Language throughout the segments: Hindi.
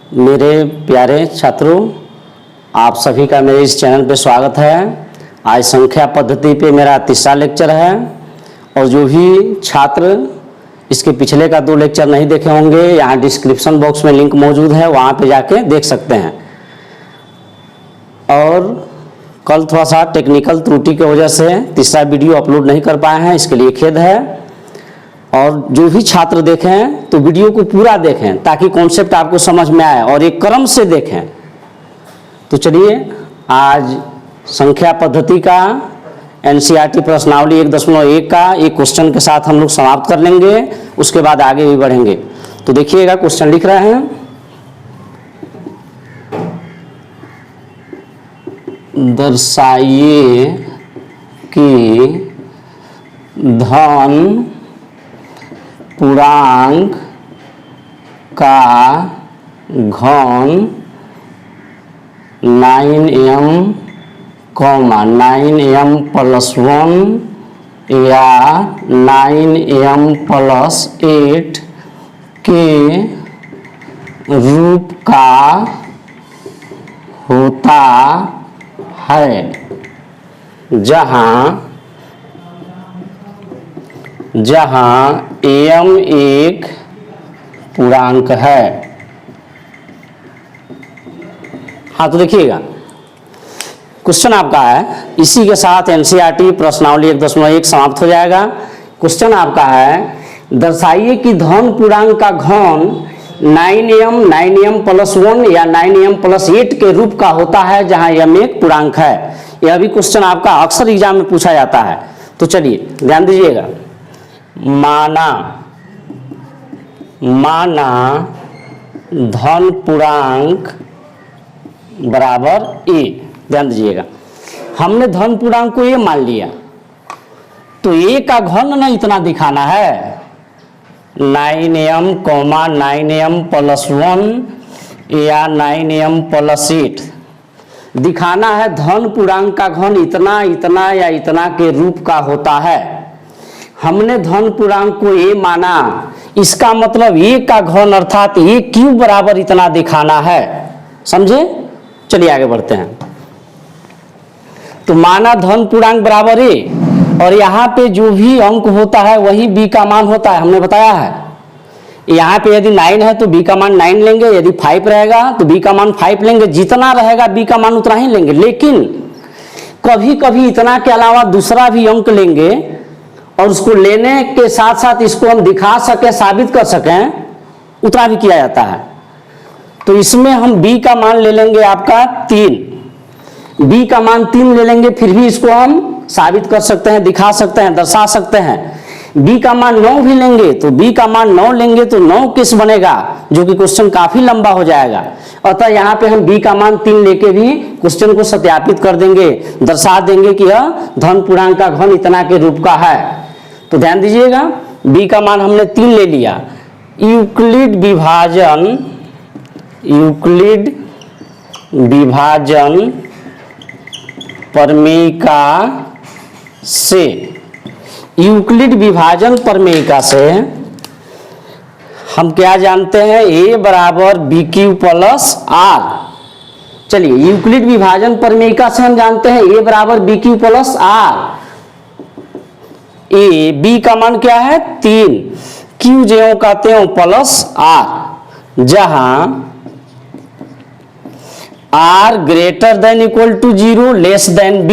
मेरे प्यारे छात्रों, आप सभी का मेरे इस चैनल पे स्वागत है। आज संख्या पद्धति पे मेरा तीसरा लेक्चर है और जो भी छात्र इसके पिछले का 2 लेक्चर नहीं देखे होंगे, यहाँ डिस्क्रिप्शन बॉक्स में लिंक मौजूद है, वहाँ पे जाके देख सकते हैं। और कल थोड़ा सा टेक्निकल त्रुटि की वजह से तीसरा वीडियो अपलोड नहीं कर पाए हैं, इसके लिए खेद है। और जो भी छात्र देखें तो वीडियो को पूरा देखें ताकि कॉन्सेप्ट आपको समझ में आए और एक क्रम से देखें। तो चलिए आज संख्या पद्धति का एनसीईआरटी प्रश्नावली 1.1 का एक क्वेश्चन के साथ हम लोग समाप्त कर लेंगे, उसके बाद आगे भी बढ़ेंगे। तो देखिएगा, क्वेश्चन लिख रहे हैं, दर्शाइए कि धन पूर्णांक का घन 9m, 9m + 1 या 9m + 8 के रूप का होता है, जहाँ m एक पूर्णांक है। हाँ, तो देखिएगा क्वेश्चन आपका है, इसी के साथ एनसीईआरटी प्रश्नावली 1.1 समाप्त हो जाएगा। क्वेश्चन आपका है, दर्शाइए कि धन पूर्णांक का घन 9m + 1 या 9m + 8 के रूप का होता है, जहां m एक पूर्णांक है। यह भी क्वेश्चन आपका अक्सर एग्जाम में पूछा जाता है। तो चलिए ध्यान दीजिएगा। माना धन पूर्णांक बराबर a। ध्यान दीजिएगा, हमने धन पूर्णांक को a मान लिया, तो a का घन ना इतना दिखाना है, 9m, 9m + 1 या 9m + 8 दिखाना है। धन पूर्णांक का घन इतना इतना या इतना के रूप का होता है। हमने धन पूर्णांक को a माना, इसका मतलब a का घन अर्थात a³ बराबर इतना दिखाना है। समझे? चलिए आगे बढ़ते हैं। तो माना धन पूर्णांक बराबर a, और यहाँ पे जो भी अंक होता है वही b का मान होता है, हमने बताया है। यहाँ पे यदि 9 है तो b का मान 9 लेंगे, यदि 5 रहेगा तो b का मान 5 लेंगे, जितना रहेगा b का मान उतना ही लेंगे। लेकिन कभी कभी इतना के अलावा दूसरा भी अंक लेंगे और उसको लेने के साथ साथ इसको हम दिखा सकें, साबित कर सकें, उतना भी किया जाता है। तो इसमें हम b का मान ले लेंगे आपका 3, b का मान 3 ले लेंगे, फिर भी इसको हम साबित कर सकते हैं, दिखा सकते हैं, दर्शा सकते हैं। b का मान 9 भी लेंगे तो b का मान 9 लेंगे तो 9 किस बनेगा, जो कि क्वेश्चन काफी लंबा हो जाएगा। अतः यहाँ पे हम b का मान 3 लेके भी क्वेश्चन को सत्यापित कर देंगे, दर्शा देंगे कि यह धन पूर्णांक का घन इतना के रूप का है। तो ध्यान दीजिएगा, b का मान हमने 3 ले लिया। यूक्लिड विभाजन प्रमेयिका से, यूक्लिड विभाजन प्रमेयिका से हम क्या जानते हैं, a बराबर b³ + r। चलिए, यूक्लिड विभाजन प्रमेयिका से हम जानते हैं a बराबर b³ + r। b का मान क्या है 3, q ज्यों का त्यों प्लस r, जहां r > 0 less than b।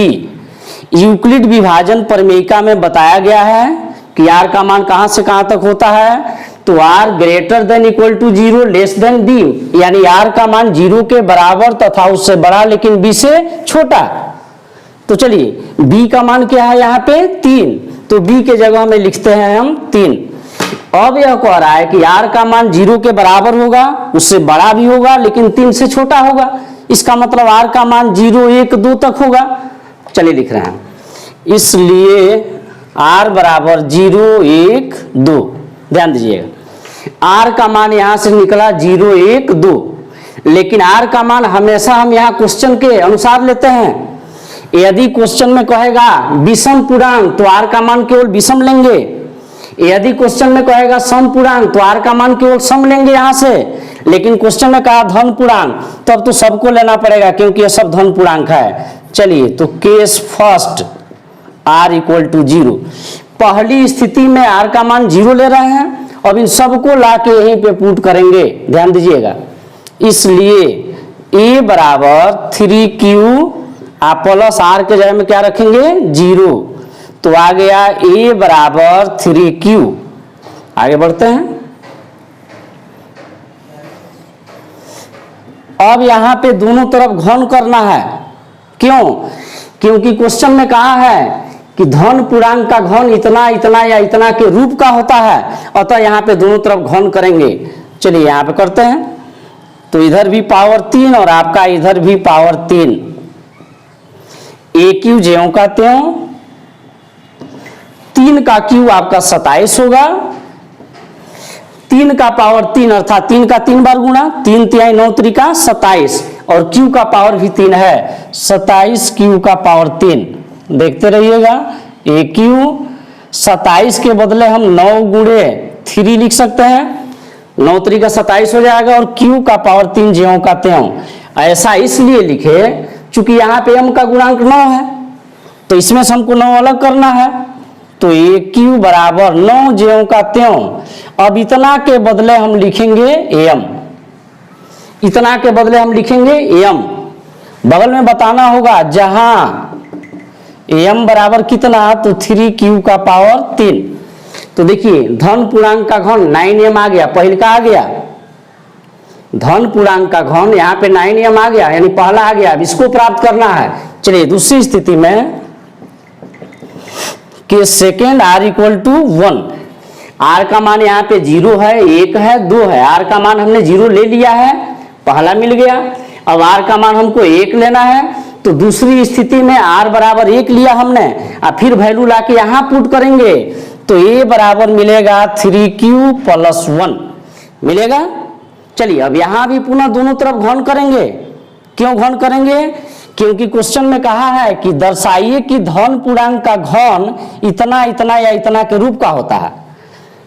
Euclid विभाजन प्रमेयिका में बताया गया है कि r का मान कहां से कहां तक होता है, तो r > 0 लेस देन b, यानी r का मान 0 के बराबर तथा उससे बड़ा लेकिन b से छोटा। तो चलिए b का मान क्या है यहाँ पे 3, तो b के जगह में लिखते हैं हम 3। अब यह कह रहा है कि r का मान 0 के बराबर होगा, उससे बड़ा भी होगा लेकिन 3 से छोटा होगा। इसका मतलब r का मान 0, 1, 2 तक होगा। चलिए लिख रहे हैं, इसलिए r बराबर 0, 1, 2। ध्यान दीजिएगा, r का मान यहां से निकला 0, 1, 2, लेकिन r का मान हमेशा हम यहाँ क्वेश्चन के अनुसार लेते हैं। यदि क्वेश्चन में कहेगा विषम पूर्णांक तो r का मान केवल विषम लेंगे, यदि क्वेश्चन में कहेगा सम पूर्णांक तो r का मान केवल सम लेंगे यहाँ से। लेकिन क्वेश्चन में कहा धन पूर्णांक, तब तो सबको लेना पड़ेगा क्योंकि ये सब धन पूर्णांक है। चलिए, तो case first r equal to 0। पहली स्थिति में r का मान 0 ले रहे हैं, अब इन सबको ला के यहीं पे पुट करेंगे, ध्यान दीजिएगा। इसलिए a बराबर 3q आप प्लस r के जगह में क्या रखेंगे 0, तो आ गया a बराबर 3q। आगे बढ़ते हैं। अब यहां पे दोनों तरफ घन करना है, क्यों? क्योंकि क्वेश्चन में कहा है कि धन पूर्णांक का घन इतना इतना या इतना के रूप का होता है, अतः यहां पे दोनों तरफ घन करेंगे। चलिए यहां पे करते हैं, तो इधर भी पावर 3 और आपका इधर भी पावर 3। ए क्यू ज्यों का त्यों, 3 का क्यू आपका 27 होगा, 3 का पावर 3 अर्थात 3 का 3 बार गुणा, 3 तिहाई 9 त्रिका 27, और क्यू का पावर भी 3 है, 27 क्यू का पावर 3। देखते रहिएगा, ए क्यू 27 के बदले हम 9 गुणे 3 लिख सकते हैं, 9 त्रिका 27 हो जाएगा, और क्यू का पावर 3 ज्यों का त्यों। ऐसा इसलिए लिखे चूंकि यहाँ पे m का गुणांक 9 है, तो इसमें से हमको 9 अलग करना है, तो ए क्यू बराबर 9 ज्यों का त्यों। अब इतना के बदले हम लिखेंगे एम, इतना के बदले हम लिखेंगे एम, बगल में बताना होगा जहां एम बराबर कितना, तो 3q का पावर 3। तो देखिए धन पूर्णांक का घन 9m आ गया, पहले का आ गया धन पूर्णांक का घन, यहाँ पे 9m आ गया, यानी पहला आ गया। अब इसको प्राप्त करना है। चलिए दूसरी स्थिति में कि second r equal to 1, r का मान यहाँ पे 0 है, 1 है, 2 है, r का मान हमने 0 ले लिया है, पहला मिल गया। अब r का मान हमको 1 लेना है, तो दूसरी स्थिति में r बराबर 1 लिया हमने, और फिर वैल्यू ला के यहाँ पुट करेंगे, तो a बराबर मिलेगा 3q प्लस 1 मिलेगा। चलिए अब यहाँ भी पुनः दोनों तरफ घन करेंगे। क्यों घन करेंगे? क्योंकि क्वेश्चन में कहा है कि दर्शाइए कि धन पूर्णांक का घन इतना इतना या इतना के रूप का होता है।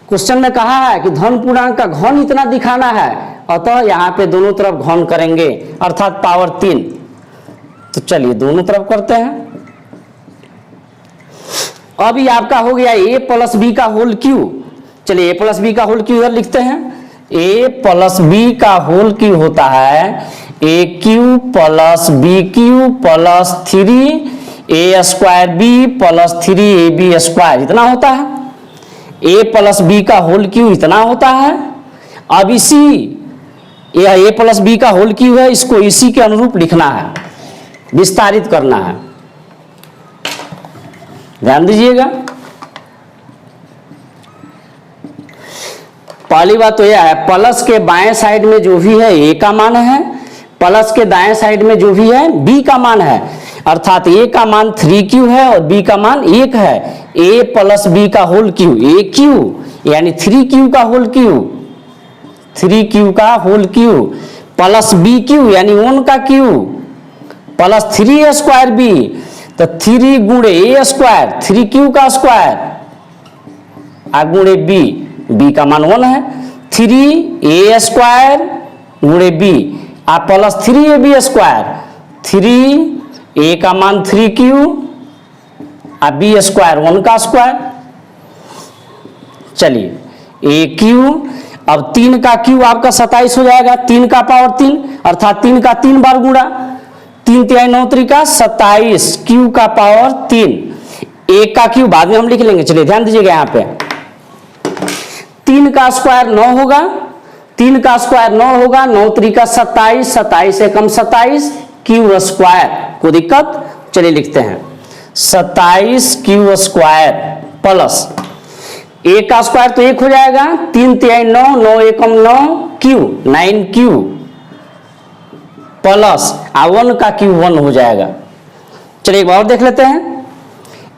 क्वेश्चन में कहा है कि धन पूर्णांक का घन इतना दिखाना है, अतः यहाँ पे दोनों तरफ घन करेंगे, अर्थात पावर 3। तो चलिए दोनों तरफ करते हैं। अब ये आपका हो गया a प्लस बी का होल क्यू। चलिए a प्लस बी का होल क्यू इधर लिखते हैं। a प्लस बी का होल क्यू होता है A cube plus B cube plus 3a square B plus 3ab square, इतना होता है। a प्लस बी का होल क्यू इतना होता है। अब इसी यह a प्लस बी का होल क्यू है, इसको इसी के अनुरूप लिखना है, विस्तारित करना है, ध्यान दीजिएगा। पहली बात तो यह है, प्लस के बाएं साइड में जो भी है a का मान है, प्लस के दाएं साइड में जो भी है b का मान है, अर्थात a का मान 3q है और b का मान 1 है। a प्लस b का होल क्यू aq यानी 3q का होल क्यू, 3q का होल क्यू प्लस bq यानी 1 का Q plus 3a square b, तो 3 गुणे a स्क्वायर 3q का स्क्वायर आ गुणे b का मान 1 है, 3a स्क्वायर गुणे b आ प्लस 3ab स्क्वायर, 3a का मान 3q आ b स्क्वायर 1 का स्क्वायर। चलिए aq, अब 3 का q आपका 27 हो जाएगा, 3 का पावर 3 अर्थात 3 का 3 बार गुणा, 3 तिहाई 9 त्रिका 27, q का पावर 3, 1 का q बाद में हम लिख लेंगे। चलिए ध्यान दीजिएगा, यहाँ पे 3 का स्क्वायर 9 होगा, 3 का स्क्वायर 9 होगा, 9 त्रिका 27, 27 से कम 27, क्यू स्क्वायर, कोई दिक्कत? चलिए लिखते हैं 27 क्यू स्क्वायर प्लस 1 का स्क्वायर तो 1 हो जाएगा, 3 तिहाई 9, 9 एकम 9, क्यू 9q प्लस 1 का क्यू 1 हो जाएगा। चलिए एक बार और देख लेते हैं।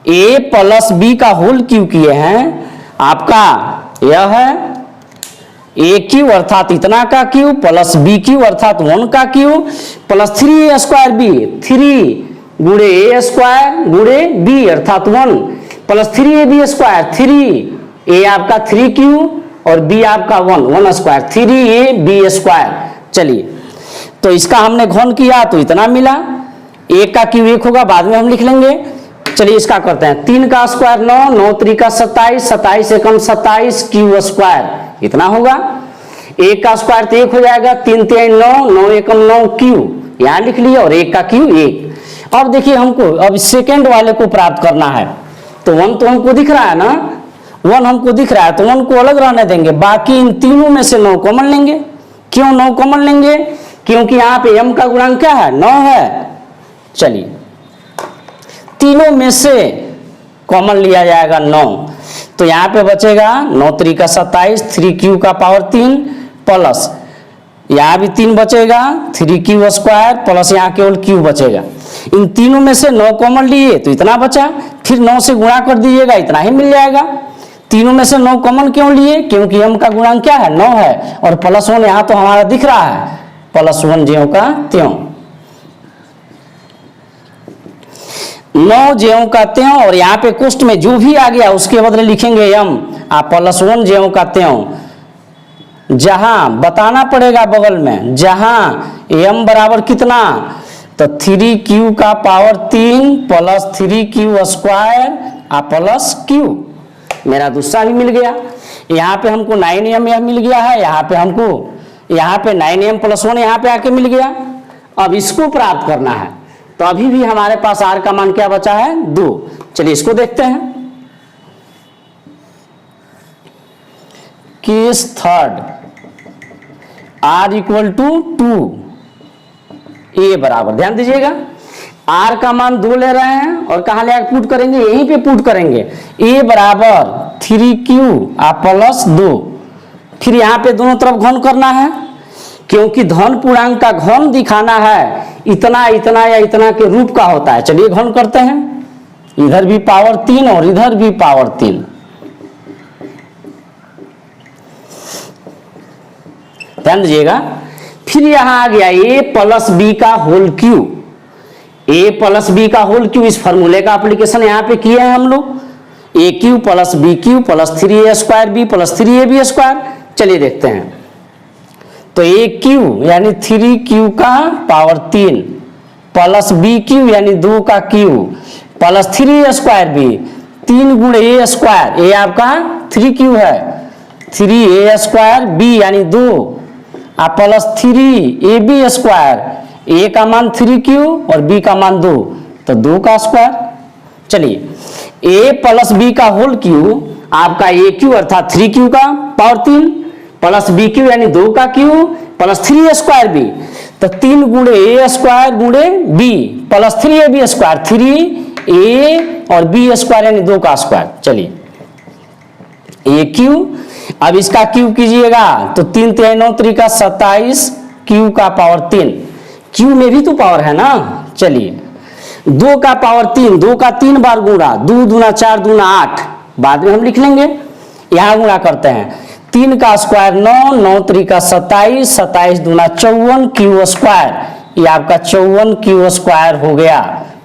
a प्लस b का होल क्यू किए हैं, आपका यह है ए क्यू अर्थात इतना का क्यू प्लस बी क्यू अर्थात 1 का Q plus 3a square B, 3 गुणे ए स्क्वायर गुणे बी अर्थात 1 प्लस 3ab स्क्वायर, 3a आपका 3q और बी आपका 1 स्क्वायर, 3ab²। चलिए तो इसका हमने घन किया तो इतना मिला, एक का क्यू 1 होगा, बाद में हम लिख लेंगे। चलिए इसका करते हैं, 3 का स्क्वायर 9, 9 त्रिका 27, 27 एकम 27 क्यू स्क्वायर, इतना होगा। एक का स्क्वायर तो 1 हो जाएगा, 3 3 9, 9 एकम 9 क्यू, यहां लिख लिया, और एक का क्यू 1। अब देखिए हमको अब सेकेंड वाले को प्राप्त करना है, तो 1 तो हमको दिख रहा है ना, 1 हमको दिख रहा है, तो 1 को अलग रहने देंगे, बाकी इन तीनों में से 9 कॉमन लेंगे। क्यों 9 कॉमन लेंगे? क्योंकि यहाँ पे m का गुणांक क्या है, 9 है। चलिए तीनों में से कॉमन लिया जाएगा 9, तो यहाँ पे बचेगा 9 त्रिका 27, 3q का पावर 3 प्लस यहाँ भी 3 बचेगा, 3q² प्लस यहाँ केवल q बचेगा। इन तीनों में से 9 कॉमन लिए तो इतना बचा, फिर 9 से गुणा कर दीजिएगा, इतना ही मिल जाएगा। तीनों में से 9 कॉमन क्यों लिए? क्योंकि m का गुणांक क्या है, 9 है, और +1 यहाँ तो हमारा दिख रहा है, +1 ज्यों का त्यों, 9 ज्यों का त्यों, और यहाँ पे कोष्ट में जो भी आ गया उसके बदले लिखेंगे m, +1 ज्यों का त्यों। जहां बताना पड़ेगा बगल में, जहां m बराबर कितना, तो 3q का power 3 plus 3q² plus q, मेरा दूसरा भी मिल गया। यहाँ पे हमको 9m यह मिल गया है, यहाँ पे हमको यहाँ पे 9m + 1 यहाँ पे आके मिल गया। अब इसको प्राप्त करना है, तो अभी भी हमारे पास r का मान क्या बचा है, 2। चलिए इसको देखते हैं। केस थर्ड, r = 2, a बराबर, ध्यान दीजिएगा r का मान 2 ले रहे हैं, और कहाँ ले पुट करेंगे, यहीं पे पुट करेंगे, a बराबर 3q प्लस 2। फिर यहाँ पे दोनों तरफ घन करना है, क्योंकि धन पूर्णांक का घन दिखाना है, इतना इतना या इतना के रूप का होता है। चलिए घन करते हैं, इधर भी पावर 3 और इधर भी पावर 3। ध्यान दीजिएगा, फिर यहां आ गया a + b का होल क्यू, a + b का होल क्यू, इस फॉर्मूले का एप्लीकेशन यहां पे किए हैं हम लोग, aq + bq + 3a² b + 3ab²। चलिए देखते हैं, तो aq यानी 3q का पावर 3 प्लस bq यानी 2 का q प्लस 3a² b, 3 गुण a², a आपका 3q है, 3a² b यानी 2 प्लस 3ab², a का मान 3q और b का मान 2, तो 2 का स्क्वायर। चलिए a + b का होल क्यू आपका aq अर्थात 3q का पावर 3 प्लस bq यानी 2 का q प्लस 3a² b, तो 3 गुणे a² गुणे b प्लस 3ab², 3a और b² यानी 2 का स्क्वायर। चलिए aq, अब इसका क्यूब कीजिएगा तो 3 3 9 त्रिका 27 q का पावर 3, q में भी तो पावर है ना। चलिए 2 का पावर 3, 2 का 3 बार गुणा, 2 दूना 4 दूना 8, बाद में हम लिख लेंगे, यहां गुणा करते हैं, 3 का स्क्वायर 9, 9 त्रिका 27, 27 दूना 54 q², ये आपका 54 q² हो गया,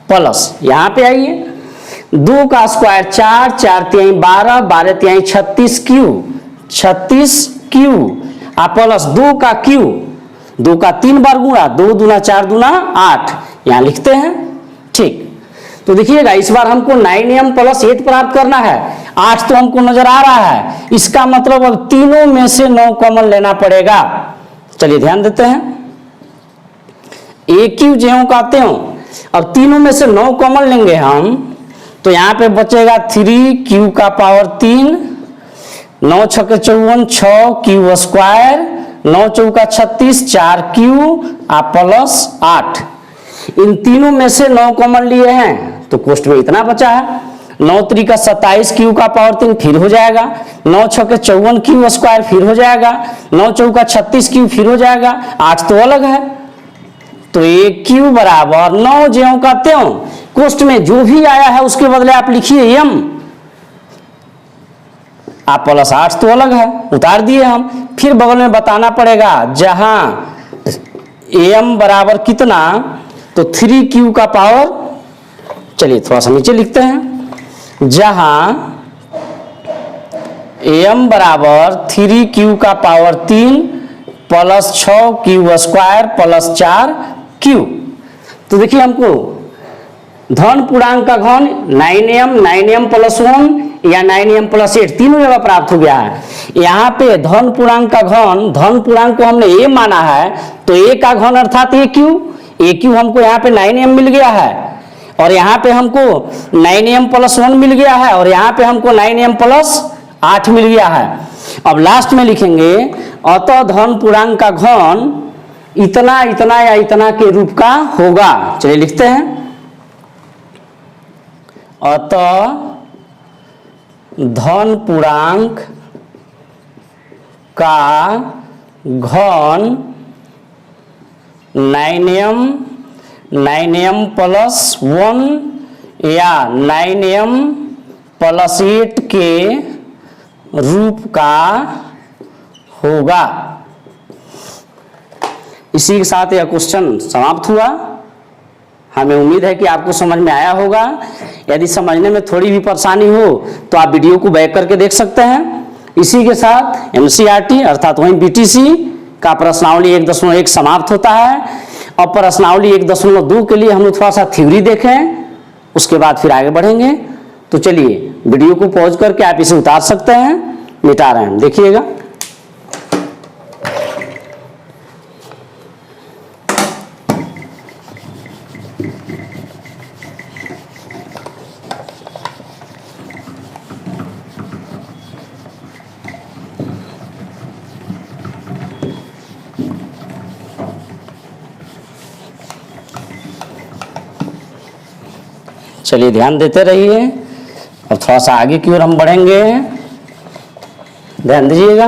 प्लस यहां पे आइए 2 का स्क्वायर 4, 4 तिहाई 12, 12 तिहाई 36 q, 36 q प्लस 2 का q, 2 का 3 बार गुणा, 2 दूना 4 दूना 8, यहां लिखते हैं। ठीक, तो देखिएगा इस बार हमको 9m + 8 प्राप्त करना है, 8 तो हमको नजर आ रहा है, इसका मतलब अब तीनों में से 9 कॉमन लेना पड़ेगा। चलिए ध्यान देते हैं, aq ज्यों का त्यों, अब तीनों में से 9 कॉमन लेंगे हम, तो यहां पे बचेगा 3q का पावर 3, 9 6 के 54, 6q², 9 चौका 36, 4q प्लस 8, इन तीनों में से 9 कॉमन लिए हैं, तो कोष्ट में इतना बचा है, 9 त्रिका 27 q का पावर 3 फिर हो जाएगा, 9 6 के 54 q² फिर हो जाएगा, 9 चौका 36 q फिर हो जाएगा, 8 तो अलग है, तो aq बराबर 9 ज्यों का त्यों, कोष्ट में जो भी आया है उसके बदले आप लिखिए m, प्लस 8 तो अलग है, उतार दिए हम, फिर बगल में बताना पड़ेगा, जहां m बराबर कितना, तो 3q का पावर, चलिए थोड़ा सा नीचे लिखते हैं, जहां m बराबर 3q का power 3 plus 6q square plus 4q। तो देखिए हमको धन पूर्णांक का घन 9m प्लस 1 या 9m प्लस 8 तीनों जगह प्राप्त हो गया है। यहाँ पे धन पूर्णांक का घन, धन पूर्णांक को हमने a माना है तो a का घन अर्थात AQ हमको यहाँ पे 9m मिल गया है और यहाँ पे हमको 9m प्लस 1 मिल गया है और यहाँ पे हमको 9m प्लस 8 मिल गया है। अब लास्ट में लिखेंगे अतः धन पूर्णांक का घन इतना इतना या इतना के रूप का होगा। चलिए लिखते हैं, अतः धन पूर्णांक का घन 9m प्लस 1 या 9m प्लस 8 के रूप का होगा। इसी के साथ यह क्वेश्चन समाप्त हुआ। हमें उम्मीद है कि आपको समझ में आया होगा। यदि समझने में थोड़ी भी परेशानी हो तो आप वीडियो को बैक करके देख सकते हैं। इसी के साथ एमसीईआरटी अर्थात वहीं बीटीसी का प्रश्नावली 1.1 समाप्त होता है। अब प्रश्नावली 1.2 के लिए हम लोग थोड़ा सा थ्योरी देखें, उसके बाद फिर आगे बढ़ेंगे। तो चलिए वीडियो को पॉज करके आप इसे उतार सकते हैं, मिटा रहे हैं, देखिएगा। चलिए ध्यान देते रहिए। अब थोड़ा सा आगे की ओर हम बढ़ेंगे, ध्यान दीजिएगा।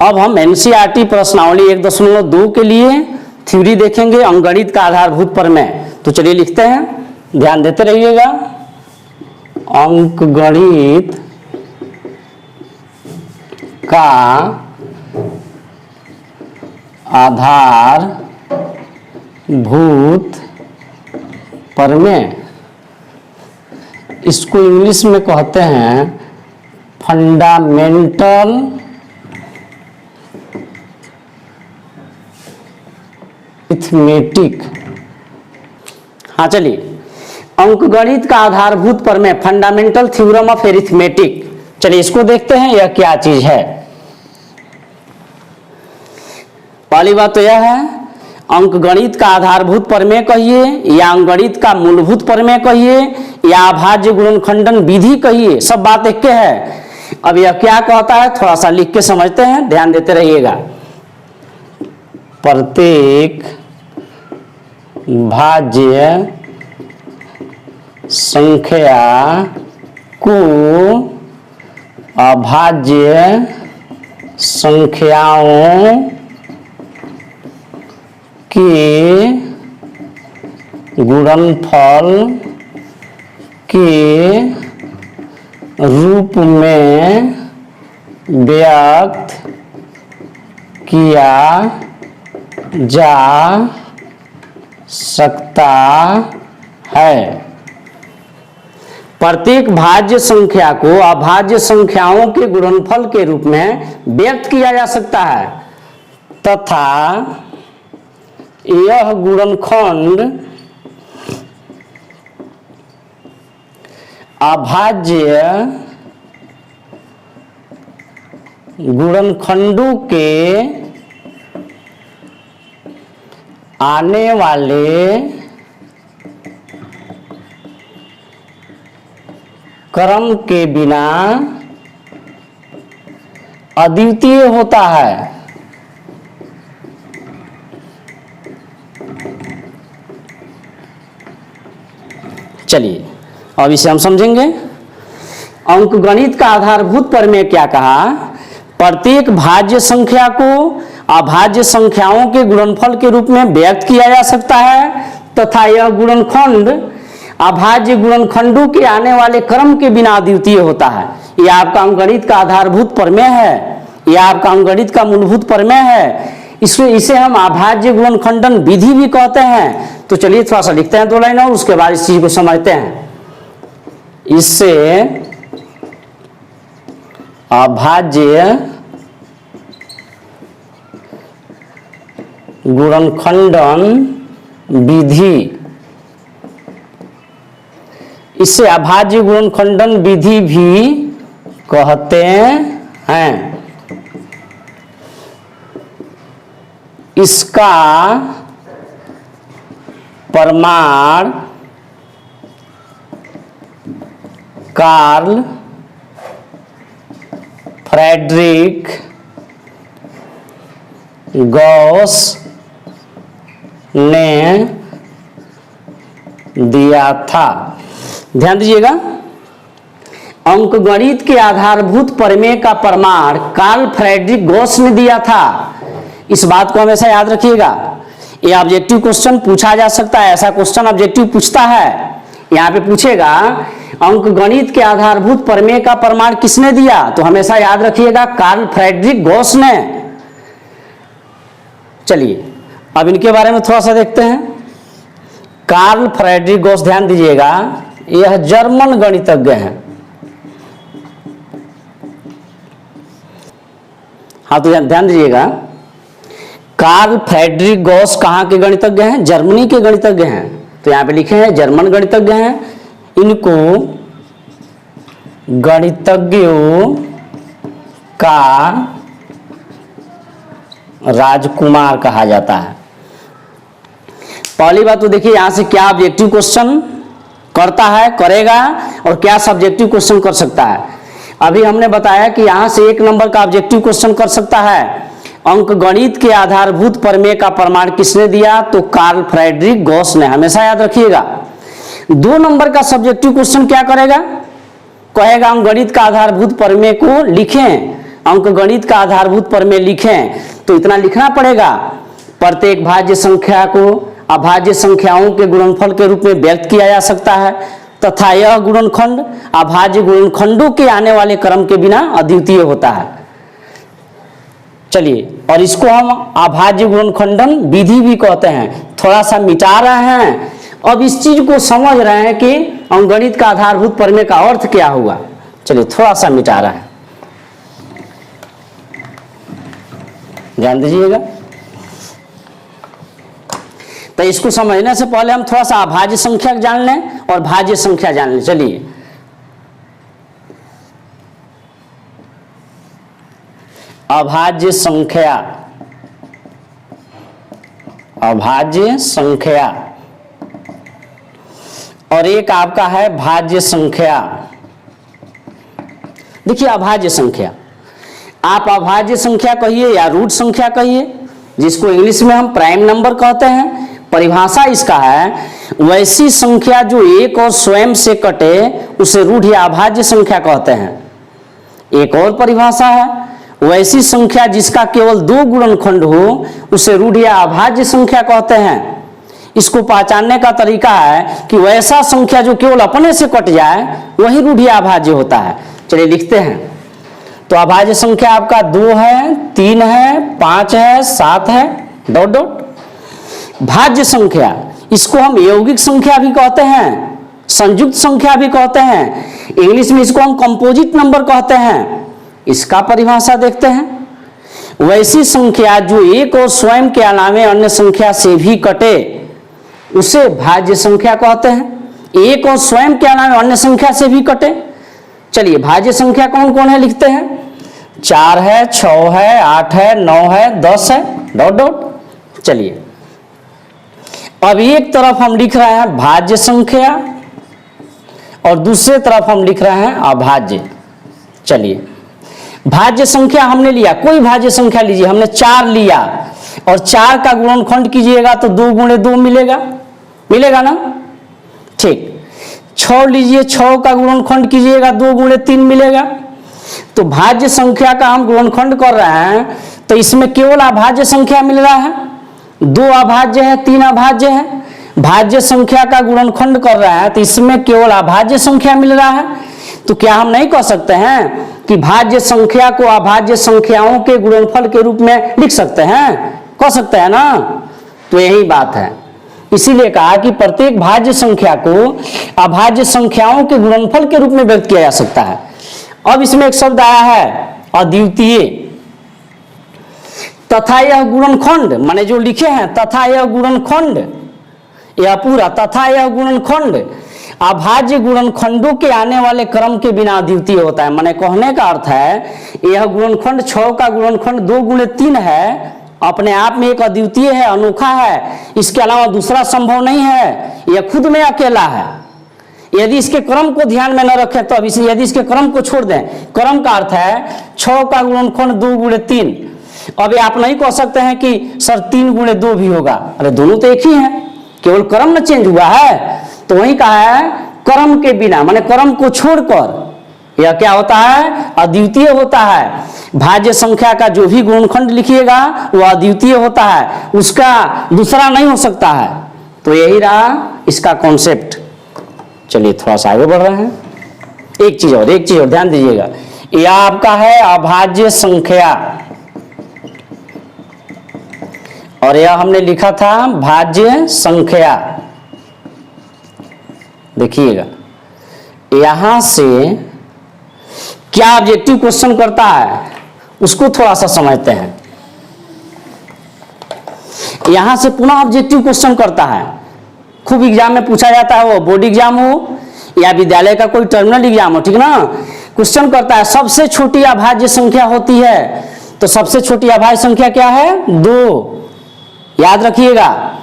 अब हम एनसीईआरटी प्रश्नावली 1.2 के लिए थ्योरी देखेंगे, अंकगणित का आधारभूत प्रमेय। तो चलिए लिखते हैं, ध्यान देते रहिएगा। अंकगणित का आधारभूत प्रमेय, इसको इंग्लिश में कहते हैं फंडामेंटल अरिथमेटिक। हाँ चलिए, अंकगणित का आधारभूत प्रमेय, फंडामेंटल थ्योरम ऑफ अरिथमेटिक। चलिए इसको देखते हैं यह क्या चीज है। पहली बात तो यह है, अंकगणित का आधारभूत प्रमेय कहिए या अंकगणित का मूलभूत प्रमेय कहिए या अभाज्य गुणनखंडन विधि कहिए, सब बात एक के है। अब यह क्या कहता है थोड़ा सा लिख के समझते हैं, ध्यान देते रहिएगा। प्रत्येक भाज्य संख्या को अभाज्य संख्याओं के गुणनफल के रूप में व्यक्त किया जा सकता है। प्रत्येक भाज्य संख्या को अभाज्य संख्याओं के गुणनफल के रूप में व्यक्त किया जा सकता है तथा यह गुणनखंड अभाज्य गुणनखंडों के आने वाले क्रम के बिना अद्वितीय होता है। चलिए अब इसे हम समझेंगे। अंकगणित का आधारभूत प्रमेय क्या कहा, प्रत्येक भाज्य संख्या को अभाज्य संख्याओं के गुणनफल के रूप में व्यक्त किया जा सकता है तथा यह गुणनखंड अभाज्य गुणनखंडों के आने वाले क्रम के बिना अद्वितीय होता है। यह आपका अंकगणित का आधारभूत प्रमेय है, यह आपका अंकगणित का मूलभूत प्रमेय है। इसे हम अभाज्य गुणनखंडन विधि भी कहते हैं। तो चलिए थोड़ा सा लिखते हैं 2 लाइन और उसके बाद इस चीज को समझते हैं। इससे अभाज्य गुणनखंडन विधि, इसे अभाज्य गुणनखंडन विधि भी कहते हैं। इसका प्रमाण कार्ल फ्रेडरिक गॉस ने दिया था। ध्यान दीजिएगा, अंकगणित के आधारभूत प्रमेय का प्रमाण कार्ल फ्रेडरिक गॉस ने दिया था। इस बात को हमेशा याद रखिएगा। ये ऑब्जेक्टिव क्वेश्चन पूछा जा सकता है, ऐसा क्वेश्चन ऑब्जेक्टिव पूछता है। यहाँ पे पूछेगा अंकगणित के आधारभूत प्रमेय का प्रमाण किसने दिया, तो हमेशा याद रखिएगा कार्ल फ्रेडरिक गॉस ने। चलिए अब इनके बारे में थोड़ा सा देखते हैं। कार्ल फ्रेडरिक गॉस, ध्यान दीजिएगा, यह जर्मन गणितज्ञ हैं। हाँ तो ध्यान दीजिएगा, कार्ल फ्रेडरिक गॉस कहाँ के गणितज्ञ हैं? जर्मनी के गणितज्ञ हैं। तो यहाँ पे लिखे हैं जर्मन गणितज्ञ हैं। इनको गणितज्ञों का राजकुमार कहा जाता है। पहली बात तो देखिए यहां से क्या ऑब्जेक्टिव क्वेश्चन करता है, करेगा, और क्या सब्जेक्टिव क्वेश्चन कर सकता है। अभी हमने बताया कि यहां से 1 नंबर का ऑब्जेक्टिव क्वेश्चन कर सकता है। अंकगणित के आधारभूत प्रमेय का प्रमाण किसने दिया, तो कार्ल फ्रेडरिक गॉस ने, हमेशा याद रखिएगा। 2 नंबर का सब्जेक्टिव क्वेश्चन क्या करेगा, कहेगा अंकगणित का आधारभूत प्रमेय को लिखें, अंकगणित का आधारभूत प्रमेय लिखें। तो इतना लिखना पड़ेगा, प्रत्येक भाज्य संख्या को अभाज्य संख्याओं के गुणनफल के रूप में व्यक्त किया जा सकता है तथा यह गुणनखंड अभाज्य गुणनखंडों के आने वाले क्रम के बिना अद्वितीय होता है। चलिए, और इसको हम अभाज्य गुणनखंडन विधि भी कहते हैं। थोड़ा सा मिटा रहे हैं, अब इस चीज को समझ रहे हैं कि अंकगणित का आधारभूत प्रमेय का अर्थ क्या हुआ। चलिए थोड़ा सा मिटा रहे हैं, ध्यान दीजिएगा। तो इसको समझने से पहले हम थोड़ा सा अभाज्य संख्या जान लें और भाज्य संख्या जान लें। चलिए, अभाज्य संख्या, अभाज्य संख्या, और एक आपका है भाज्य संख्या। देखिए अभाज्य संख्या, आप अभाज्य संख्या कहिए या रूट संख्या कहिए, जिसको इंग्लिश में हम प्राइम नंबर कहते हैं। परिभाषा इसका है वैसी संख्या जो एक और स्वयं से कटे उसे रूढ़ या अभाज्य संख्या कहते हैं। एक और परिभाषा है वैसी संख्या जिसका केवल 2 गुणनखंड हो उसे रूढ़ या अभाज्य संख्या कहते हैं। इसको पहचानने का तरीका है कि वैसा संख्या जो केवल अपने से कट जाए वही रूढ़ या अभाज्य होता है। चलिए लिखते हैं। तो अभाज्य संख्या आपका 2 है, 3 है, 5 है, 7 है, डॉट डॉट। भाज्य संख्या, इसको हम यौगिक संख्या भी कहते हैं, संयुक्त संख्या भी कहते हैं, इंग्लिश में इसको हम कंपोजिट नंबर कहते हैं। इसका परिभाषा देखते हैं। वैसी संख्या जो एक और स्वयं के अलावे अन्य संख्या से भी कटे उसे भाज्य संख्या कहते हैं। एक और स्वयं के अलावे अन्य संख्या से भी कटे। चलिए भाज्य संख्या कौन कौन है लिखते हैं। 4 है, 6 है, 8 है, 9 है, 10 है, डॉट डॉट। चलिए अब एक तरफ हम लिख रहे हैं भाज्य संख्या और दूसरे तरफ हम लिख रहे हैं अभाज्य। चलिए भाज्य संख्या हमने लिया, कोई भाज्य संख्या लीजिए, हमने 4 लिया और 4 का गुणनखंड कीजिएगा तो 2 गुणे 2 मिलेगा, मिलेगा ना। ठीक, 6 लीजिए, 6 का गुणनखंड कीजिएगा 2 गुणे 3 मिलेगा। तो भाज्य संख्या का हम गुणनखंड कर रहे हैं तो इसमें केवल अभाज्य संख्या मिल रहा है। 2 अभाज्य है, 3 अभाज्य है। भाज्य संख्या का गुणनखंड कर रहा है तो इसमें केवल अभाज्य संख्या मिल रहा है। तो क्या हम नहीं कह सकते हैं कि भाज्य संख्या को अभाज्य संख्याओं के गुणनफल के रूप में लिख सकते हैं? कह सकते हैं ना। तो यही बात है, इसीलिए कहा कि प्रत्येक भाज्य संख्या को अभाज्य संख्याओं के गुणनफल के रूप में व्यक्त किया जा सकता है। अब इसमें एक शब्द आया है अद्वितीय, तथा यह गुणनखंड, माने जो लिखे हैं तथा यह गुणनखंड, यह पूरा तथा यह गुणनखंड अभाज्य गुणनखंडों के आने वाले क्रम के बिना अद्वितीय होता है। माने कहने का अर्थ है यह गुणनखंड 6 का गुणनखंड 2 गुणे 3 है, अपने आप में एक अद्वितीय है, अनोखा है, इसके अलावा दूसरा संभव नहीं है, यह खुद में अकेला है। यदि इसके क्रम को ध्यान में न रखें तो अब इसे, यदि इसके क्रम को छोड़ दें, क्रम का अर्थ है 6 का गुणनखंड 2 गुणे 3। अब ये आप नहीं कह सकते हैं कि सर 3 गुणे 2 भी होगा, अरे दोनों तो एक ही है, केवल क्रम न चेंज हुआ है। तो वही कहा है क्रम के बिना, माने क्रम को छोड़कर यह क्या होता है, अद्वितीय होता है। भाज्य संख्या का जो भी गुणनखंड लिखिएगा वह अद्वितीय होता है, उसका दूसरा नहीं हो सकता है। तो यही रहा इसका कॉन्सेप्ट। चलिए थोड़ा सा आगे बढ़ रहे हैं। एक चीज और ध्यान दीजिएगा, यह आपका है अभाज्य संख्या और यह हमने लिखा था भाज्य संख्या। देखिएगा यहां से क्या ऑब्जेक्टिव क्वेश्चन करता है उसको थोड़ा सा समझते हैं। यहां से पुनः ऑब्जेक्टिव क्वेश्चन करता है, खूब एग्जाम में पूछा जाता है, वो बोर्ड एग्जाम हो या विद्यालय का कोई टर्मिनल एग्जाम हो, ठीक ना। क्वेश्चन करता है सबसे छोटी अभाज्य संख्या होती है, तो सबसे छोटी अभाज्य संख्या क्या है, 2। याद रखिएगा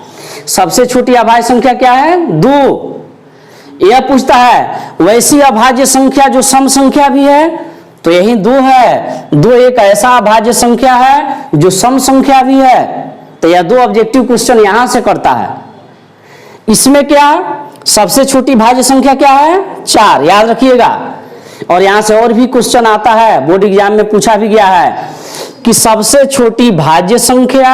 सबसे छोटी अभाज्य संख्या क्या है, 2। यह पूछता है वैसी अभाज्य संख्या जो सम संख्या भी है, तो यही 2 है। 2 एक ऐसा अभाज्य संख्या है जो सम संख्या भी है। तो यह 2 ऑब्जेक्टिव क्वेश्चन यहां से करता है। इसमें क्या सबसे छोटी भाज्य संख्या क्या है, 4, याद रखिएगा। और यहां से और भी क्वेश्चन आता है, बोर्ड एग्जाम में पूछा भी गया है कि सबसे छोटी भाज्य संख्या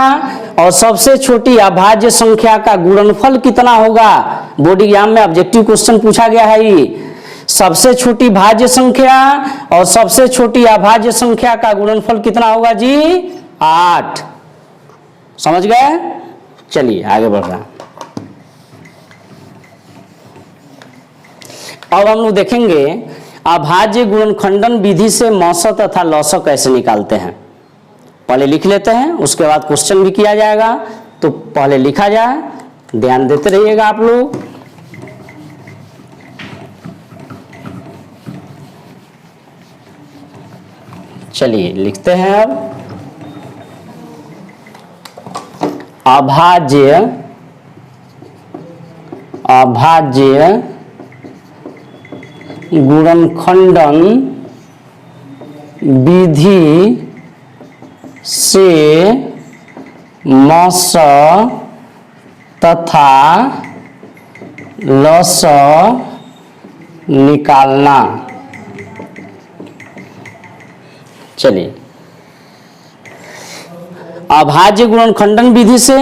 और सबसे छोटी अभाज्य संख्या का गुणनफल कितना होगा। बोर्ड एग्जाम में ऑब्जेक्टिव क्वेश्चन पूछा गया है ये, सबसे छोटी भाज्य संख्या और सबसे छोटी अभाज्य संख्या का गुणनफल कितना होगा जी, 8। समझ गए। चलिए आगे बढ़ रहे हैं। अब हम लोग देखेंगे अभाज्य गुणनखंडन विधि से मौसा तथा लौसा कैसे निकालते हैं। पहले लिख लेते हैं, उसके बाद क्वेश्चन भी किया जाएगा। तो पहले लिखा जाए, ध्यान देते रहिएगा आप लोग। चलिए लिखते हैं अब अभाज्य गुणनखंडन विधि से मौस तथा लस निकालना। चलिए अभाज्य गुणनखंडन विधि से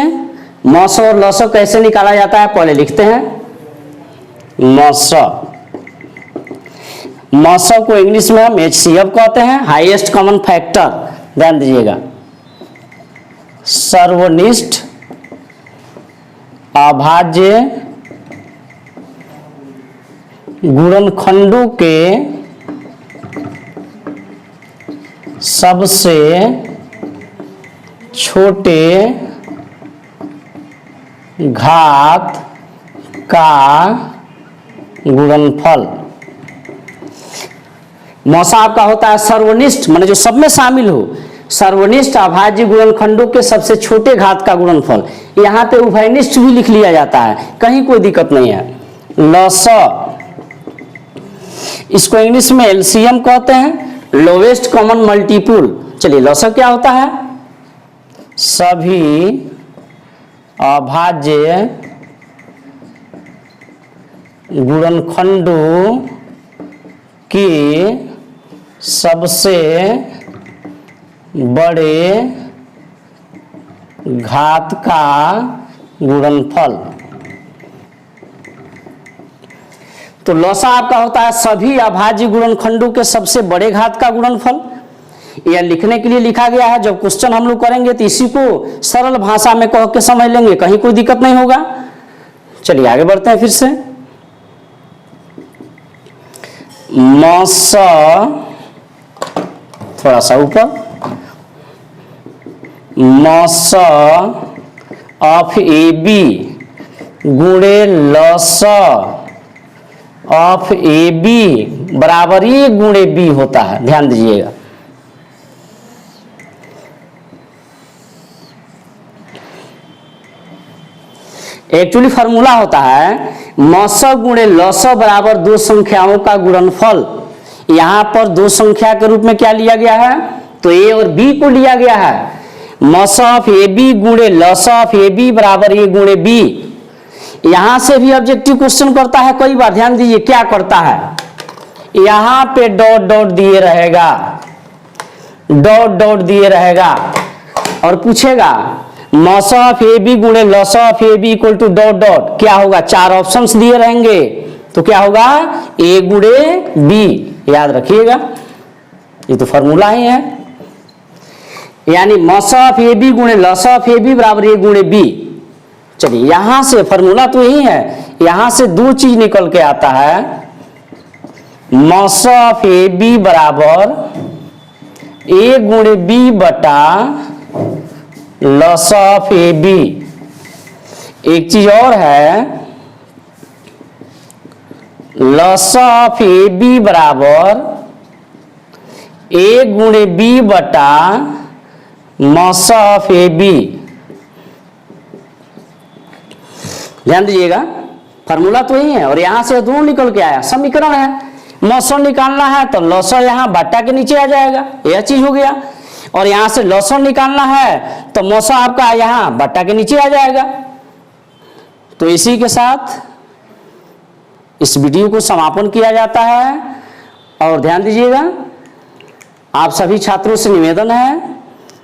मौस और लस कैसे निकाला जाता है, पहले लिखते हैं। मौस को इंग्लिश में हम HCF कहते हैं, हाईएस्ट कॉमन फैक्टर। ध्यान दीजिएगा, सर्वनिष्ठ अभाज्य गुणनखंडों के सबसे छोटे घात का गुणनफल। मौसा आपका होता है सर्वनिष्ठ, माने जो सब में शामिल हो, सर्वनिष्ठ अभाज्य गुणनखंडों के सबसे छोटे घात का गुणनफल। यहाँ पे उभयनिष्ठ भी लिख लिया जाता है, कहीं कोई दिक्कत नहीं है। लस, इसको इंग्लिश में LCM कहते हैं, लोवेस्ट कॉमन मल्टीपुल। चलिए लस क्या होता है, सभी अभाज्य गुणनखंडों की सबसे बड़े घात का गुणनफल। तो लौसा आपका होता है सभी अभाज्य गुणनखंडों के सबसे बड़े घात का गुणनफल। यह लिखने के लिए लिखा गया है, जब क्वेश्चन हम लोग करेंगे तो इसी को सरल भाषा में कह के समझ लेंगे, कहीं कोई दिक्कत नहीं होगा। चलिए आगे बढ़ते हैं फिर से। मौस थोड़ा सा ऊपर, मस ऑफ ए बी गुणे लस ऑफ ए बी बराबर ए गुणे बी होता है। ध्यान दीजिएगा, एक्चुअली फॉर्मूला होता है मस गुणे लस बराबर दो संख्याओं का गुणनफल। यहां पर दो संख्या के रूप में क्या लिया गया है, तो ए और बी को लिया गया है। मस ऑफ ए बी गुणे लस ऑफ ए बी बराबर ए गुणे बी। यहां से भी ऑब्जेक्टिव क्वेश्चन करता है कई बार। ध्यान दीजिए क्या करता है, यहां पे डॉट डॉट दिए रहेगा, डॉट डॉट दिए रहेगा और पूछेगा मस ऑफ ए बी गुणे लस of A B equal to dot dot, क्या होगा, चार ऑप्शंस दिए रहेंगे तो क्या होगा, ए गुणे बी। याद रखिएगा, ये तो फॉर्मूला ही है, यानी मस ऑफ ए बी गुणे लस ऑफ ए बी बराबर ए गुणे बी। चलिए यहां से फॉर्मूला तो यही है, यहां से दो चीज निकल के आता है, मस ऑफ ए बी बराबर ए गुणे बी बटा लस ऑफ ए बी। एक चीज और है, लस ऑफ ए बी बराबर ए गुणे बी बटा मस ऑफ ए बी। ध्यान दीजिएगा, फॉर्मूला तो यही है और यहां से दोनों निकल के आया, समीकरण है। मस निकालना है तो लस यहां बट्टा के नीचे आ जाएगा, यह चीज हो गया। और यहां से लसन निकालना है तो मस आपका यहां बट्टा के नीचे आ जाएगा। तो इसी के साथ इस वीडियो को समापन किया जाता है। और ध्यान दीजिएगा, आप सभी छात्रों से निवेदन है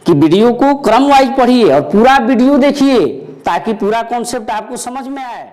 कि वीडियो को क्रम वाइज पढ़िए और पूरा वीडियो देखिए ताकि पूरा कॉन्सेप्ट आपको समझ में आए।